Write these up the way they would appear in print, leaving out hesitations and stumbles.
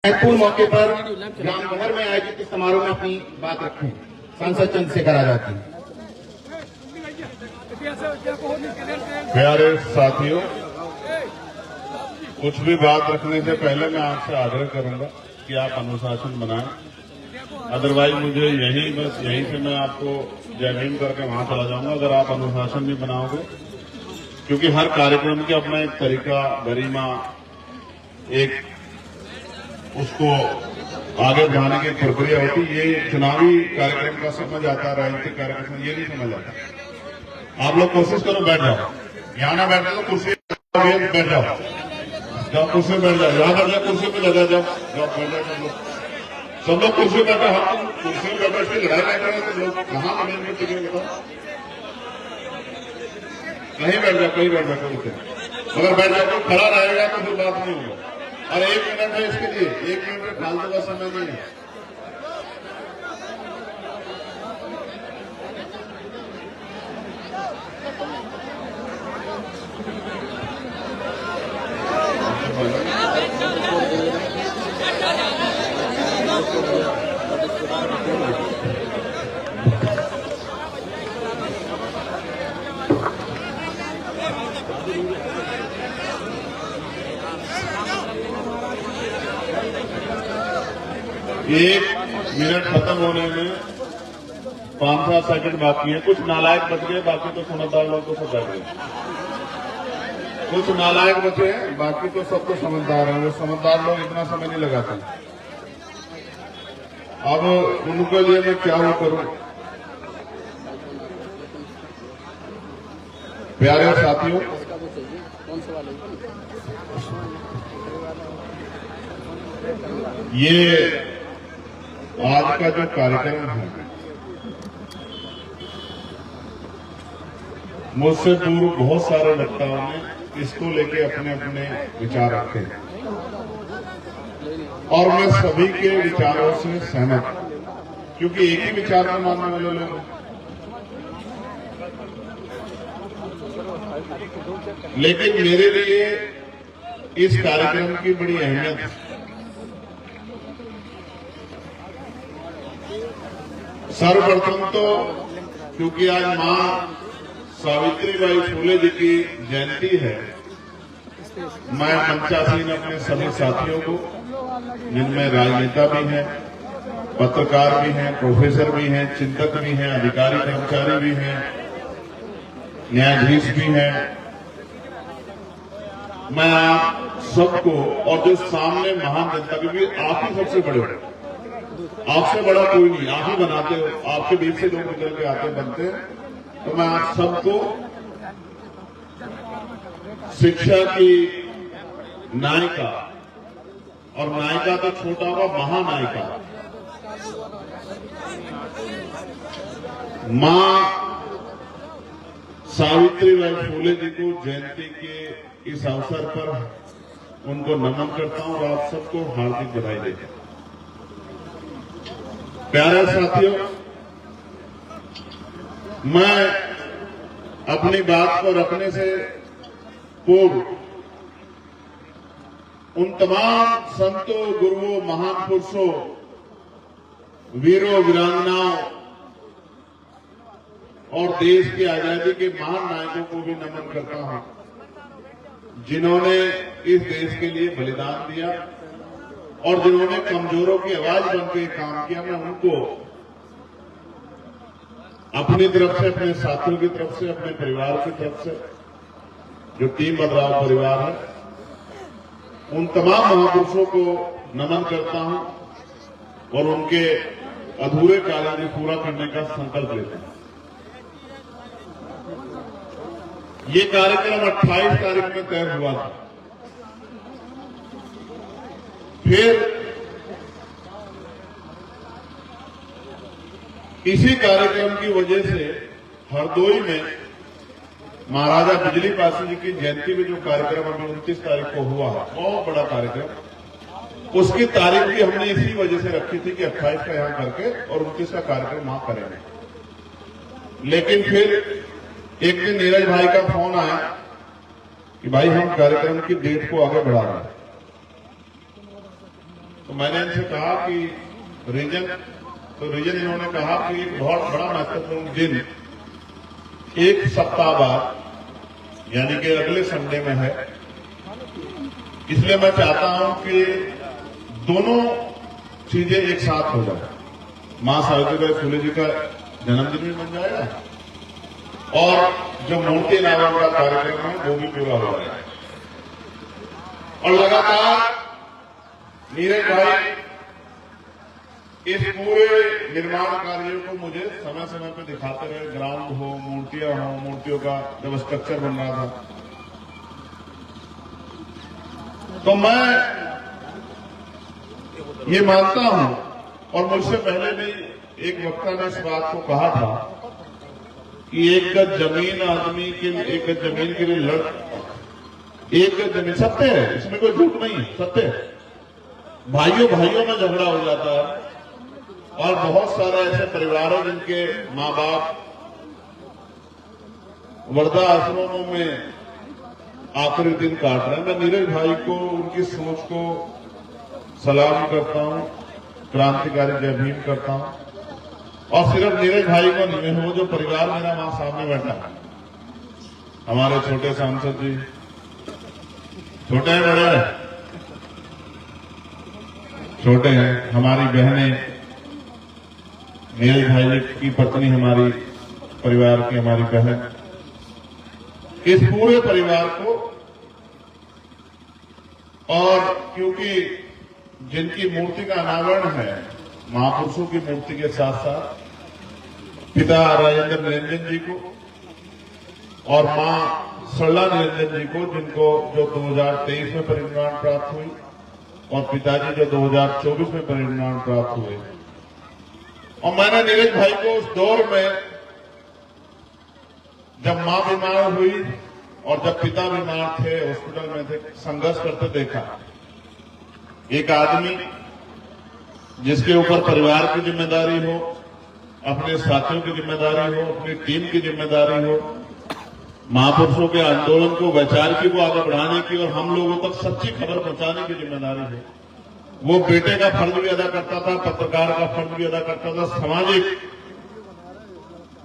महत्वपूर्ण मौके पर रामनगर में आयोजित इस समारोह में अपनी बात रखें। सांसद चंद्रशेखर आजाद जी। प्यारे साथियों, कुछ भी बात रखने से पहले मैं आपसे आग्रह करूंगा कि आप अनुशासन बनाएं। अदरवाइज मुझे यहीं से मैं आपको जय हिंद करके वहां चला जाऊंगा अगर आप अनुशासन नहीं बनाओगे, क्योंकि हर कार्यक्रम के अपना एक तरीका, गरिमा, एक उसको आगे बढ़ाने की प्रक्रिया होती है। ये चुनावी कार्यक्रम का समझ आता है, राजनीतिक कार्यक्रम ये नहीं समझ आता। आप लोग कोशिश करो, बैठ जाओ। यहाँ ना बैठे तो कुर्सी बैठ जाओ, जाओ कुर्सी में बैठ जाओ, यहाँ बैठ जाओ, कुर्सी पे लगा जाओ, जाओ बैठ जाओ। सब लोग कुर्सी में बैठे, हम कुर्सी में बैठे इसकी लड़ाई नहीं करें तो लोग कहाँ बनेंगे टिकेंगे? बताओ, कहीं बैठ जाओ, कहीं बैठ जाओ। अगर बैठ जाओ तो खड़ा रहेगा तो फिर बात नहीं होगा। और 1 मिनट है इसके लिए, 1 मिनट फालतू का समय नहीं है। एक मिनट खत्म होने में 5-7 सेकंड बाकी है। कुछ नालायक बच गए, बाकी तो समझदार लोग तो सब बैठ गए। कुछ नालायक बचे हैं, बाकी तो सब तो समझदार हैं। वो समझदार लोग इतना समय नहीं लगाते। अब उनके लिए मैं क्या वो करूं? प्यारे साथियों, ये आज का जो कार्यक्रम है, मुझसे पूर्व बहुत सारे वक्ताओं ने इसको लेके अपने अपने विचार रखे हैं और मैं सभी के विचारों से सहमत हूं, क्योंकि एक ही विचार को मानने वाले लोग। लेकिन मेरे लिए इस कार्यक्रम की बड़ी अहमियत है। सर्वप्रथम तो क्योंकि आज मां सावित्रीबाई फुले जी की जयंती है, मैं मंचासीन अपने सभी साथियों को, जिनमें राजनेता भी हैं, पत्रकार भी हैं, प्रोफेसर भी हैं, चिंतक भी हैं, अधिकारी कर्मचारी भी हैं, न्यायाधीश भी हैं, मैं आप सबको और जो सामने महान जनता, क्योंकि आप ही सबसे बड़े बड़े, आपसे बड़ा कोई नहीं, आप ही बनाते हो, आपके बीच से लोग निकल के आते बनते हैं। तो मैं आप सबको शिक्षा की नायिका, और नायिका तो छोटा होगा, महानायिका मां सावित्रीबाई फुले जी को जयंती के इस अवसर पर उनको नमन करता हूं और आप सबको हार्दिक बधाई देता हूं। प्यारे साथियों, मैं अपनी बात को रखने से पूर्व उन तमाम संतों, गुरुओं, महान पुरुषों, वीरों, वीरांगनाओं और देश की आजादी के महान नायकों को भी नमन करता हूं, जिन्होंने इस देश के लिए बलिदान दिया और जिन्होंने कमजोरों की आवाज बनकर काम किया। मैं उनको अपनी तरफ से, अपने साथियों की तरफ से, अपने परिवार की तरफ से, जो टीम बदलाव परिवार है, उन तमाम महापुरुषों को नमन करता हूं और उनके अधूरे कार्य को पूरा करने का संकल्प लेता हूं। ये कार्यक्रम 28 तारीख में तय हुआ था। फिर इसी कार्यक्रम की वजह से हरदोई में महाराजा बिजली पासी जी की जयंती में जो कार्यक्रम अभी 29 तारीख को हुआ, बहुत बड़ा कार्यक्रम, उसकी तारीख भी हमने इसी वजह से रखी थी कि 28 का यहां करके और 29 का कार्यक्रम वहां करेंगे। लेकिन फिर एक दिन नीरज भाई का फोन आया कि भाई हम कार्यक्रम की डेट को आगे बढ़ा रहे हैं। तो मैंने इनसे कहा कि रीजन इन्होंने कहा कि एक बहुत बड़ा महत्वपूर्ण दिन एक सप्ताह बाद यानी कि अगले संडे में है, इसलिए मैं चाहता हूं कि दोनों चीजें एक साथ हो जाए। मां सावित्रीबाई फुले जी का जन्मदिन भी बन जाएगा और जो मूर्ति अनावरण का कार्यक्रम है वो भी पूरा हो जाएगा। और लगातार नीरज भाई इस पूरे निर्माण कार्यों को मुझे समय समय पर दिखाते रहे। ग्राउंड हो, मूर्तियों का जब स्ट्रक्चर बन रहा था, तो मैं ये मानता हूं, और मुझसे पहले भी एक वक्ता ने इस बात को कहा था कि एक गज जमीन आदमी के एक गज जमीन के लिए एक गज जमीन, सत्य है, इसमें कोई झूठ नहीं है, सत्य है। भाइयों में झगड़ा हो जाता है और बहुत सारे ऐसे परिवार हैं जिनके माँ बाप वृद्धाश्रमों में आखिरी दिन काट रहे हैं। मैं नीरज भाई को, उनकी सोच को सलाम करता हूं, क्रांतिकारी जय भीम करता हूं। और सिर्फ नीरज भाई को नहीं, वो जो परिवार मेरा वहां सामने बैठा है, हमारे छोटे सांसद जी, छोटे हैं बड़े हैं, छोटे हैं, हमारी बहनें, नीरज भाई की पत्नी, हमारी परिवार की हमारी बहन, इस पूरे परिवार को, और क्योंकि जिनकी मूर्ति का अनावरण है महापुरुषों की मूर्ति के साथ साथ पिता राजेंद्र निरंजन जी को और मां सरला निरंजन जी को, जिनको जो 2023 में परिनिर्वाण प्राप्त हुई, और पिताजी जो 2024 में परिनिर्वाण प्राप्त हुए। और मैंने नीरज भाई को उस दौर में, जब मां बीमार हुई और जब पिता बीमार थे, हॉस्पिटल में थे, संघर्ष करते देखा। एक आदमी जिसके ऊपर परिवार की जिम्मेदारी हो, अपने साथियों की जिम्मेदारी हो, अपनी टीम की जिम्मेदारी हो, महापुरुषों के आंदोलन को, वैचारिकी को आगे बढ़ाने की और हम लोगों तक सच्ची खबर पहुंचाने की जिम्मेदारी है। वो बेटे का फर्ज भी अदा करता था, पत्रकार का फर्ज भी अदा करता था, सामाजिक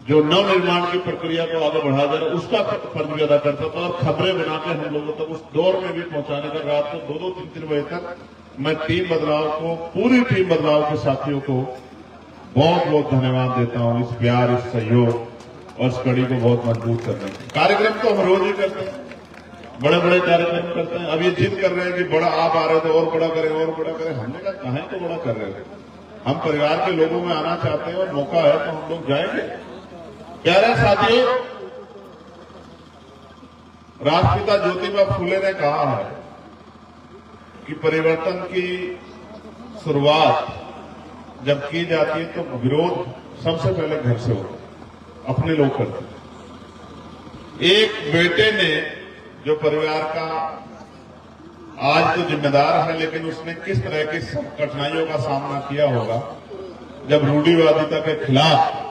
जो नवनिर्माण की प्रक्रिया को आगे बढ़ा दे रहा उसका फर्ज भी अदा करता था, और खबरें बनाकर हम लोगों तक उस दौर में भी पहुंचाने का। रात को 2-2, 3-3 बजे तक मैं टीम बदलाव को, पूरी टीम बदलाव के साथियों को बहुत बहुत धन्यवाद देता हूं, इस प्यार, इस सहयोग और इस कड़ी को बहुत मजबूत करने के। कार्यक्रम तो हम रोज ही करते हैं, बड़े बड़े कार्यक्रम करते हैं। अब ये जिद कर रहे हैं कि बड़ा आप आ रहे थे, और बड़ा करें, और बड़ा करें। हमने कहा कहां तो बड़ा कर रहे थे, हम परिवार के लोगों में आना चाहते हैं और मौका है तो हम लोग जाएंगे। प्यारे साथियों, राष्ट्रपिता ज्योतिबा फुले ने कहा है कि परिवर्तन की शुरुआत जब की जाती है तो विरोध सबसे पहले घर से होता है, अपने लोग करते। एक बेटे ने, जो परिवार का आज तो जिम्मेदार है, लेकिन उसने किस तरह की कठिनाइयों का सामना किया होगा जब रूढ़िवादिता के खिलाफ,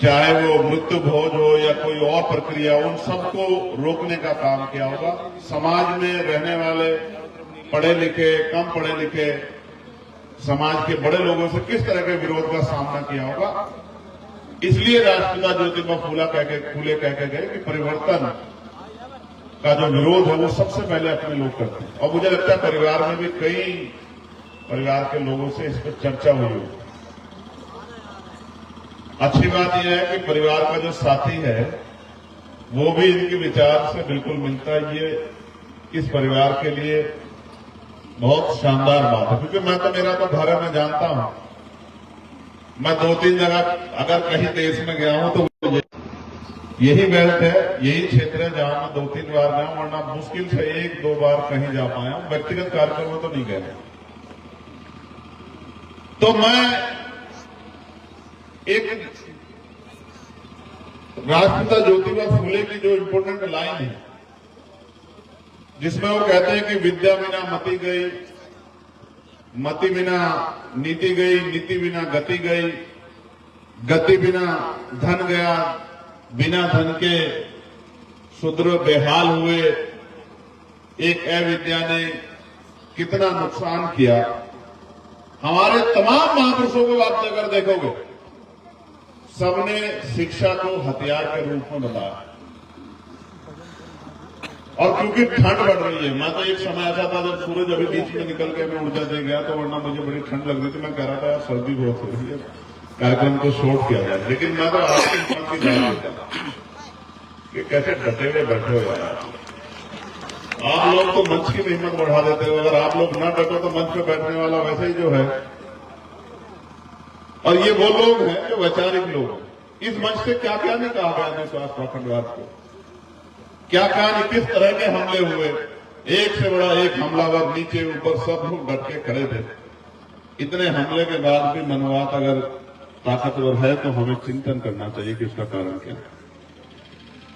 चाहे वो मृत्यु भोज हो या कोई और प्रक्रिया, उन सबको रोकने का काम किया होगा। समाज में रहने वाले पढ़े लिखे, कम पढ़े लिखे समाज के बड़े लोगों से किस तरह के विरोध का सामना किया होगा। इसलिए राष्ट्रपिता ज्योतिबा फुले कह के गए कि परिवर्तन का जो विरोध है वो सबसे पहले अपने लोग करते हैं। और मुझे लगता है परिवार में भी कई परिवार के लोगों से इस पर चर्चा हुई होगी। अच्छी बात यह है कि परिवार का जो साथी है वो भी इनके विचार से बिल्कुल मिलता है। ये इस परिवार के लिए बहुत शानदार बात है, क्योंकि मैं तो, मेरा तो घर है, मैं जानता हूं। मैं 2-3 जगह अगर कहीं देश में गया हूं तो यही बेल्ट है, यही क्षेत्र है जहां मैं 2-3 बार गया हूं, वरना मुश्किल से 1-2 बार कहीं जा पाया हूं। व्यक्तिगत कार्यक्रम में तो नहीं गया। तो मैं एक राष्ट्रपिता ज्योतिबा फुले की जो इंपोर्टेंट लाइन है, जिसमें वो कहते हैं कि विद्या बिना मति गई, मति बिना नीति गई, नीति बिना गति गई, गति बिना धन गया, बिना धन के शूद्र बेहाल हुए, एक अविद्या ने कितना नुकसान किया। हमारे तमाम महापुरुषों को आप अगर देखोगे, सबने शिक्षा को हथियार के रूप में बताया। और क्योंकि ठंड बढ़ रही है, मैं तो एक समय ऐसा था जब सूरज अभी बीच में निकल के मैं ऊर्जा दे गया, तो वरना मुझे बड़ी ठंड लग रही थी। मैं कह रहा था यार सर्दी बहुत हो रही है, कार्यक्रम को शॉर्ट किया जाए। लेकिन मैं तो आपकी हिम्मत की जान देता कि कैसे डटे हुए बैठे हो यार। आप लोग तो मंच की हिम्मत बढ़ा देते हो, अगर आप लोग ना डटो तो मंच पे बैठने वाला वैसे ही जो है। और ये वो लोग हैं जो वैचारिक लोग हैं। इस मंच से क्या क्या नहीं कहा गया निस्वार्थ पाखंडवाद को, क्या क्या नहीं, किस तरह के हमले हुए, एक से बड़ा एक हमलावर, नीचे ऊपर सब लोग डट के खड़े थे। इतने हमले के बाद भी मनुवाद अगर ताकतवर है तो हमें चिंतन करना चाहिए कि इसका कारण क्या है।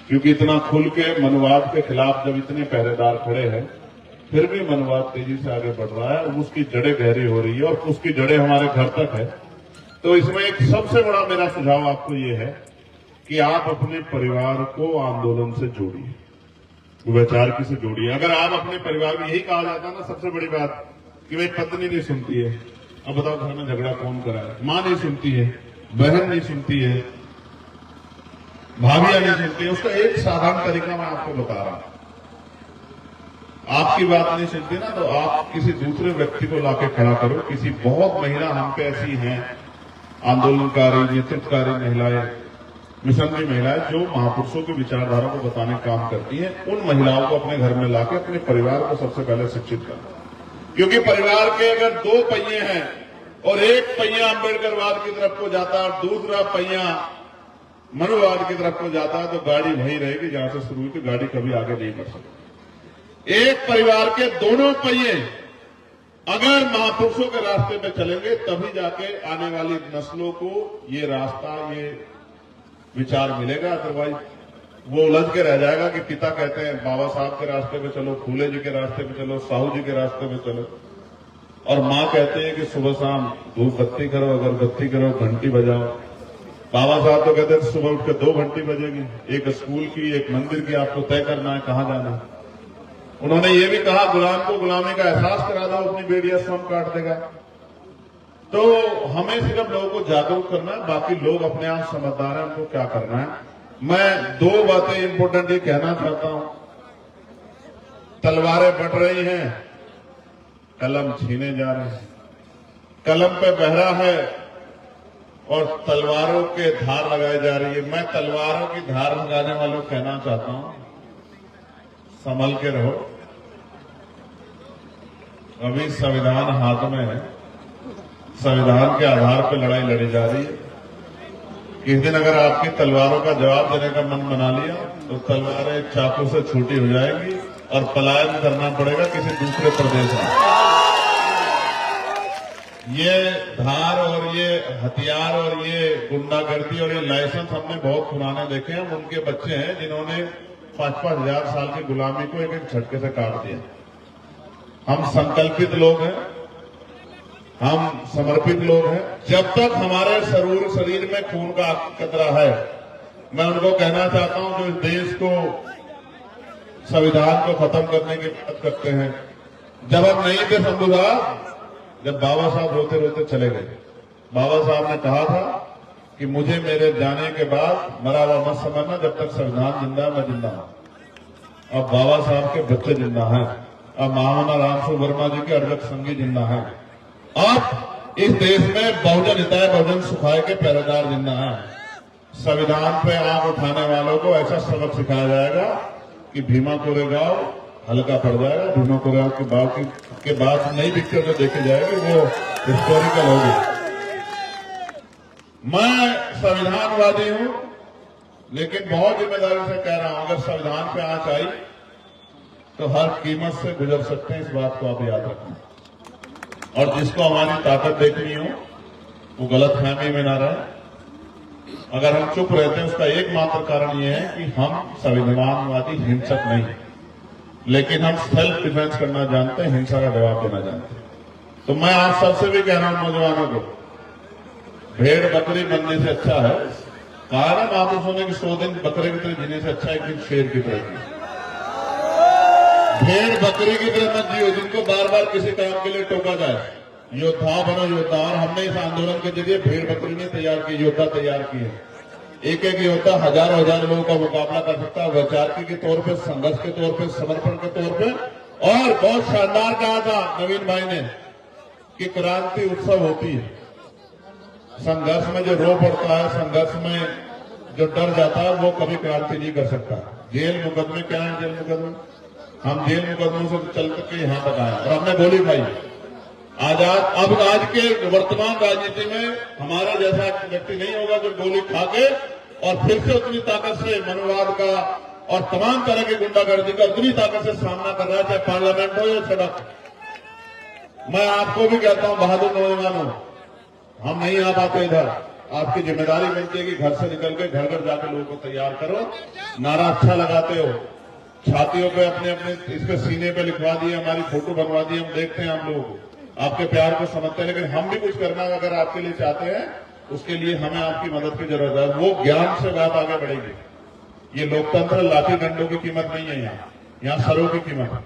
क्योंकि इतना खुल के मनुवाद के खिलाफ जब इतने पहरेदार खड़े हैं, फिर भी मनुवाद तेजी से आगे बढ़ रहा है, उसकी जड़ें गहरी हो रही है और उसकी जड़ें हमारे घर तक है। तो इसमें एक सबसे बड़ा मेरा सुझाव आपको ये है कि आप अपने परिवार को आंदोलन से जोड़िए, वैचारिकी से जोड़िए। अगर आप अपने परिवार में, यही कहा जाता है ना सबसे बड़ी बात कि भाई पत्नी नहीं सुनती है, अब बताओ घर में झगड़ा कौन कराए। मां नहीं सुनती है, बहन नहीं सुनती है, भाभियां नहीं सुनती है। उसका एक साधारण तरीका मैं आपको बता रहा हूं। आपकी बात नहीं सुनती ना, तो आप किसी दूसरे व्यक्ति को लाके खड़ा करो। किसी बहुत महिला हम पे ऐसी हैं, आंदोलनकारी, नेतृत्वकारी महिलाएं, मिशनरी महिलाएं, जो महापुरुषों की विचारधारा को बताने का काम करती हैं। उन महिलाओं को अपने घर में लाके अपने परिवार को सबसे पहले शिक्षित करना। क्योंकि परिवार के अगर दो पहिए हैं और एक पहिया अम्बेडकरवाद की तरफ को जाता है और दूसरा पहिया मनुवाद की तरफ को जाता है, तो गाड़ी वही रहेगी जहां से शुरू हुई थी, गाड़ी कभी आगे नहीं बढ़ सकती। एक परिवार के दोनों पहिए अगर महापुरुषों के रास्ते पे चलेंगे, तभी जाके आने वाली नस्लों को ये रास्ता, ये विचार मिलेगा। अदरवाइज वो उलझ के रह जाएगा कि पिता कहते हैं बाबा साहब के रास्ते पे चलो, फूले जी के रास्ते पे चलो, साहू जी के रास्ते पे चलो, और माँ कहते हैं कि सुबह शाम धूप बत्ती करो, अगरबत्ती करो, घंटी बजाओ। बाबा साहब तो कहते हैं सुबह उठ के 2 घंटी बजेगी, एक स्कूल की, एक मंदिर की, आपको तय करना है कहाँ जाना है। उन्होंने ये भी कहा गुलाम को गुलामी का एहसास करा दो, अपनी बेड़ियां स्वयं काट देगा। तो हमें सिर्फ लोगों को जागरूक करना है, बाकी लोग अपने आप समझदार हैं, उनको क्या करना है। मैं 2 बातें इंपोर्टेंट ये कहना चाहता हूं। तलवारें बढ़ रही हैं, कलम छीने जा रहे हैं। कलम पे बहरा है और तलवारों के धार लगाई जा रही है। मैं तलवारों की धार लगाने वालों को कहना चाहता हूं, संभल के रहो। अभी संविधान हाथ में है, संविधान के आधार पर लड़ाई लड़ी जा रही है। किस दिन अगर आपकी तलवारों का जवाब देने का मन बना लिया, तो तलवारें चाकू से छोटी हो जाएंगी और पलायन करना पड़ेगा किसी दूसरे प्रदेश में। ये धार और ये हथियार और ये गुंडागर्दी और ये लाइसेंस हमने बहुत पुराने देखे हैं। उनके बच्चे हैं जिन्होंने 5-5 हजार साल की गुलामी को एक एक झटके से काट दिया। हम संकल्पित लोग हैं, हम समर्पित लोग हैं। जब तक हमारे शरीर में खून का कतरा है, मैं उनको कहना चाहता हूं जो इस देश को, संविधान को खत्म करने की बात करते हैं। जब हम नहीं थे शंभू साहब, जब बाबा साहब रोते रोते चले गए, बाबा साहब ने कहा था कि मुझे मेरे जाने के बाद मरा हुआ मत समझना, जब तक संविधान जिंदा है मैं जिंदा हूं। अब बाबा साहब के बच्चे जिंदा हैं, अब महामना रामसु वर्मा जी के अर्जक संगी जिंदा हैं। अब इस देश में बहुजन हिताय बहुजन सुखाय के पहरेदार जिंदा हैं। संविधान पे आंख उठाने वालों को ऐसा सबक सिखाया जाएगा कि भीमा कोरेगांव हल्का पड़ जाएगा। भीमा कोरेगांव के बाद नई पिक्चर जो देखे जाएगी वो हिस्टोरिकल होगी। मैं संविधानवादी हूं, लेकिन बहुत जिम्मेदारी से कह रहा हूं, अगर संविधान पे आंच आई तो हर कीमत से गुजर सकते हैं, इस बात को आप याद रखना। और जिसको हमारी ताकत देखनी हो वो गलतफहमी में ना रहे। अगर हम चुप रहते हैं उसका एकमात्र कारण ये है कि हम संविधानवादी हिंसक नहीं, लेकिन हम सेल्फ डिफेंस करना जानते हैं, हिंसा का जवाब देना जानते हैं। तो मैं आप सबसे भी कह रहा हूं नौजवानों को, भेड़ बकरी बनने से अच्छा है, कारण आप सुने कि 100 दिन बकरे की तरह जीने से अच्छा एक दिन शेर की तरह। भेड़ बकरी की तरह मत जियो जिनको बार बार किसी काम के लिए टोका जाए। योद्धा बनो योद्धा। और हमने इस आंदोलन के जरिए भेड़ बकरी नहीं तैयार की, योद्धा तैयार किए। एक एक योद्धा हजारों हजार लोगों का मुकाबला कर सकता है, वैचारिक के तौर पे, संघर्ष के तौर पे, समर्पण के तौर पे। और बहुत शानदार कहा था नवीन भाई ने कि क्रांति उत्सव होती है। संघर्ष में जो रो पड़ता है, संघर्ष में जो डर जाता है, वो कभी क्रांति नहीं कर सकता। जेल मुकदमे क्या है? जेल मुकदमे हम जेल मुकदमों से चल के यहाँ तक आए और हमने गोली खाई। अब आज के वर्तमान राजनीति में हमारा जैसा व्यक्ति नहीं होगा जो गोली खा के और फिर से उतनी ताकत से मनोवाद का और तमाम तरह की गुंडागर्दी का उतनी ताकत से सामना कर रहा है, चाहे पार्लियामेंट हो या सड़क। मैं आपको भी कहता हूं बहादुर नौजवानों, हम नहीं आ पाते इधर। आपकी जिम्मेदारी बनती है कि घर से निकल के घर घर जाकर लोगों को तैयार करो। नारा अच्छा लगाते हो, छातियों पे अपने अपने इसके सीने पे लिखवा दिए, हमारी फोटो बनवा दी, हम देखते हैं, हम लोग आपके प्यार को समझते हैं। लेकिन हम भी कुछ करना अगर आपके लिए चाहते हैं, उसके लिए हमें आपकी मदद की जरूरत है। वो ज्ञान से बात आगे बढ़ेगी। ये लोकतंत्र लाठी डंडों की कीमत नहीं है, यहाँ सरों की कीमत है।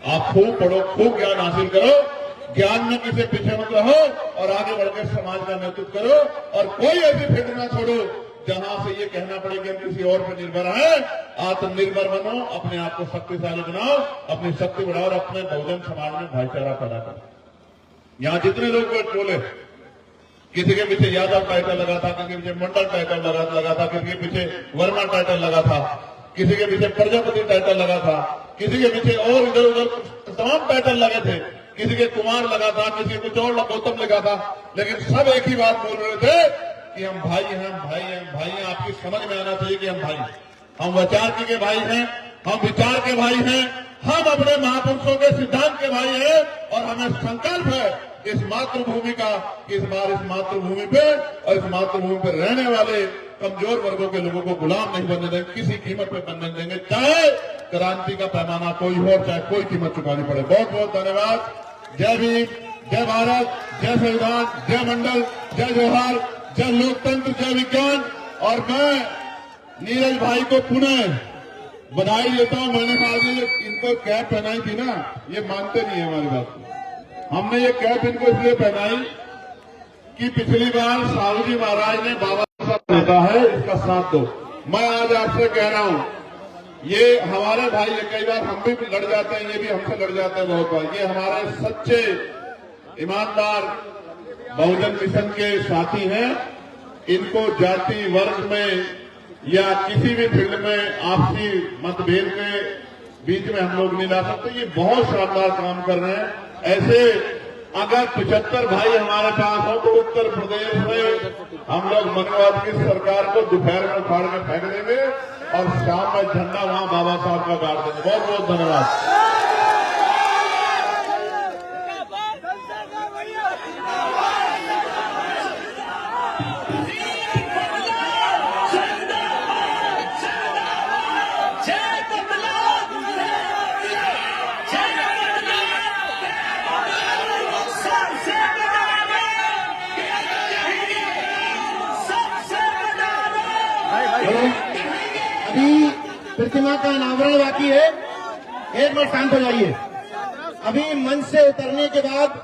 आप खूब पढ़ो, खूब ज्ञान हासिल करो, ज्ञान में किसी पीछे मत रहो और आगे बढ़कर समाज का नेतृत्व करो। और कोई ऐसी फिक्र ना छोड़ो जहां से ये कहना पड़े कि हम किसी और पर निर्भर हैं। आत्मनिर्भर बनो, अपने आप को शक्तिशाली बनाओ, अपनी शक्ति बढ़ाओ और अपने बहुजन समाज में भाईचारा पैदा करो। यहाँ जितने लोग बोले, किसी के पीछे यादव टाइटल लगा था, किसी के पीछे मंडल टाइटल लगा था, किसी के पीछे वर्मा टाइटल लगा था, किसी के पीछे प्रजापति टाइटल लगा था, किसी के पीछे और इधर उधर तमाम टाइटल लगे थे, किसी के कुमार लगा था, किसी के कुछ और गौतम लगा था। लेकिन सब एक ही बात बोल रहे थे कि हम भाई हैं, हम भाई हैं, हम भाई हैं। आपकी समझ में आना चाहिए कि हम भाई हैं, हम वैचार के भाई हैं, हम विचार के भाई हैं, हम अपने महापुरुषों के सिद्धांत के भाई हैं। और हमें संकल्प है इस मातृभूमि का कि इस बार इस मातृभूमि पे और इस मातृभूमि पर रहने वाले कमजोर वर्गों के लोगों को गुलाम नहीं बनने देंगे, किसी कीमत पे बनने देंगे, चाहे क्रांति का पैमाना कोई हो, चाहे कोई कीमत चुकानी पड़े। बहुत बहुत धन्यवाद। जय भीम, जय भारत, जय संविधान, जय मंडल, जय जोहार, जय लोकतंत्र, जय विज्ञान। और मैं नीरज भाई को पुनः बधाई देता हूं। मैंने आज इनको कैप पहनाई थी ना, ये मानते नहीं है हमारी बात को। हमने ये कैप इनको इसलिए पहनाई कि पिछली बार साहू जी महाराज ने बाबा साहब नेता है, इसका साथ दो। मैं आज आपसे कह रहा हूं, ये हमारे भाई है, कई बार हम भी लड़ जाते हैं, ये भी हमसे लड़ जाते हैं बहुत बार। ये हमारे सच्चे ईमानदार बहुजन मिशन के साथी हैं। इनको जाति वर्ग में या किसी भी फील्ड में आपसी मतभेद के बीच में हम लोग नहीं ला सकते। ये बहुत शानदार काम कर रहे हैं। ऐसे अगर 75 भाई हमारे पास हो तो उत्तर प्रदेश में हम लोग मनोवाद की सरकार को दोपहर में उखाड़ के फेंक देंगे और शाम में झंडा वहां बाबा साहब का गाड़ देंगे। बहुत बहुत धन्यवाद। अभी प्रतिमा का अनावरण बाकी है, एक मिनट शांत हो जाइए। अभी मंच से उतरने के बाद